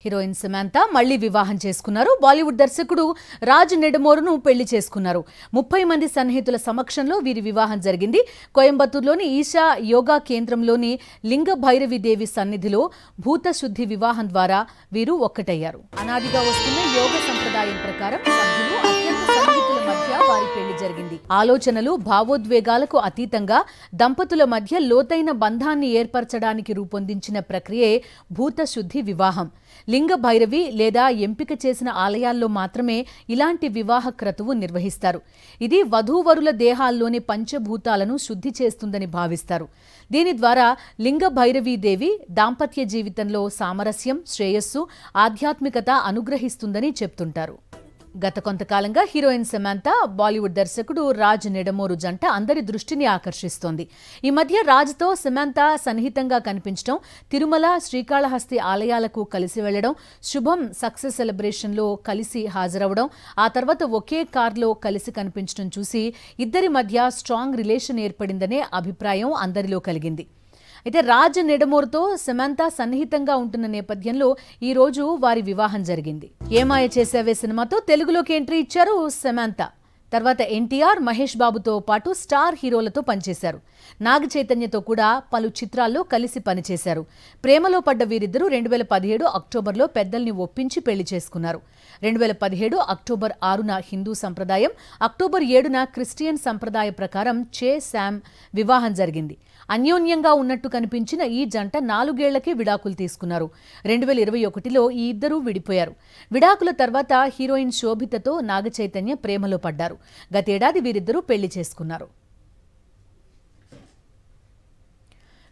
Heroine Samantha మళ్లీ వివాహం చేసుకున్నారు. బాలీవుడ్ దర్శకుడు రాజ్ నెడమోరును పెళ్లి చేసుకున్నారు. 30 మంది సన్నిహితుల సమక్షంలో వీరి వివాహం జరిగింది. కోయంబత్తూరులోని ఈశా యోగా కేంద్రంలోని లింగ భైరవి దేవి సన్నిధిలో భూత శుద్ధి వివాహం ద్వారా వీరు ఒక్కటయ్యారు. అనాదిగా వస్తున్న యోగ సంప్రదాయం ప్రకారం సభ్యులు అత్యంత సన్నిహితుల మధ్య వారి పెళ్లి జరిగింది. ఆలోచనలు, భావోద్వేగాలకు అతీతంగా దంపతుల మధ్య లోతైన బంధాన్ని ఏర్పరచడానికి రూపొందించిన ప్రక్రియే భూత శుద్ధి వివాహం. లింగ భైరవి లేదా ఎంపిక చేసిన ఆలయాల్లో మాత్రమే ఇలాంటి వివాహ క్రతువు నిర్వహిస్తారు. ఇది వధూవరుల దేహాల్లోని పంచభూతాలను శుద్ధి చేస్తుందని భావిస్తారు. దీని ద్వారా లింగ భైరవీదేవి దాంపత్య జీవితంలో సామరస్యం, శ్రేయస్సు, ఆధ్యాత్మికత అనుగ్రహిస్తుందని చెప్తుంటారు. గత కొంతకాలంగా హీరోయిన్ సమంత, బాలీవుడ్ దర్శకుడు రాజ్ నెడమోరు జంట అందరి దృష్టిని ఆకర్షిస్తోంది. ఈ మధ్య రాజ్తో సమంత సన్నిహితంగా కనిపించడం, తిరుమల, శ్రీకాళహస్తి ఆలయాలకు కలిసి వెళ్లడం, శుభం సక్సెస్ సెలబ్రేషన్లో కలిసి హాజరవడం, ఆ తర్వాత ఒకే కార్లో కలిసి కనిపించడం చూసి ఇద్దరి మధ్య స్ట్రాంగ్ రిలేషన్ ఏర్పడిందనే అభిప్రాయం అందరిలో కలిగింది. అయితే రాజ్ నెడమోరుతో సమంత సన్నిహితంగా ఉంటున్న నేపథ్యంలో ఈ రోజు వారి వివాహం జరిగింది. ఏమాయ చేసావే సినిమాతో తెలుగులోకి ఎంట్రీ ఇచ్చారు సమంత. తర్వాత ఎన్టీఆర్, మహేష్ బాబుతో పాటు స్టార్ హీరోలతో పనిచేశారు. నాగ చైతన్యతో కూడా పలు చిత్రాల్లో కలిసి పనిచేశారు. ప్రేమలో పడ్డ వీరిద్దరూ 2017 అక్టోబర్లో పెద్దల్ని ఒప్పించి పెళ్లి చేసుకున్నారు. 2017 అక్టోబర్ 6న హిందూ సంప్రదాయం, అక్టోబర్ 7న క్రిస్టియన్ సంప్రదాయ ప్రకారం చే శామ్ వివాహం జరిగింది. అన్యోన్యంగా ఉన్నట్టు కనిపించిన ఈ జంట 4 ఏళ్లకే విడాకులు తీసుకున్నారు. 2021లో ఈ ఇద్దరూ విడిపోయారు. విడాకుల తర్వాత హీరోయిన్ శోభితతో నాగ చైతన్య ప్రేమలో పడ్డారు. గతేడాది వీరిద్దరూ పెళ్లి చేసుకున్నారు.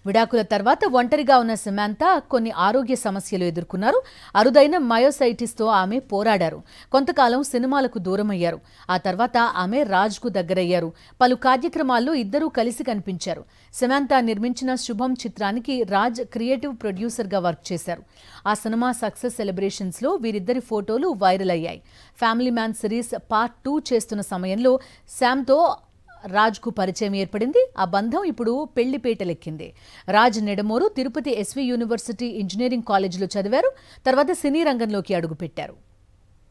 విడాకుల తర్వాత ఒంటరిగా ఉన్న సమంత కొన్ని ఆరోగ్య సమస్యలు ఎదుర్కొన్నారు. అరుదైన మయోసైటిస్తో ఆమె పోరాడారు. కొంతకాలం సినిమాలకు దూరమయ్యారు. ఆ తర్వాత ఆమె రాజ్కు దగ్గరయ్యారు. పలు కార్యక్రమాల్లో ఇద్దరూ కలిసి కనిపించారు. సమంత నిర్మించిన శుభం చిత్రానికి రాజ్ క్రియేటివ్ ప్రొడ్యూసర్గా వర్క్ చేశారు. ఆ సినిమా సక్సెస్ సెలబ్రేషన్స్లో వీరిద్దరి ఫోటోలు వైరల్ అయ్యాయి. ఫ్యామిలీ మ్యాన్ సిరీస్ పార్ట్ 2 చేస్తున్న సమయంలో శామ్తో రాజ్కు పరిచయం ఏర్పడింది. ఆ బంధం ఇప్పుడు పెళ్లిపేటలెక్కింది. Raj Nidimoru Tirupati SV university engineering కాలేజీలో చదివారు. తర్వాత సినీ రంగంలోకి అడుగుపెట్టారు.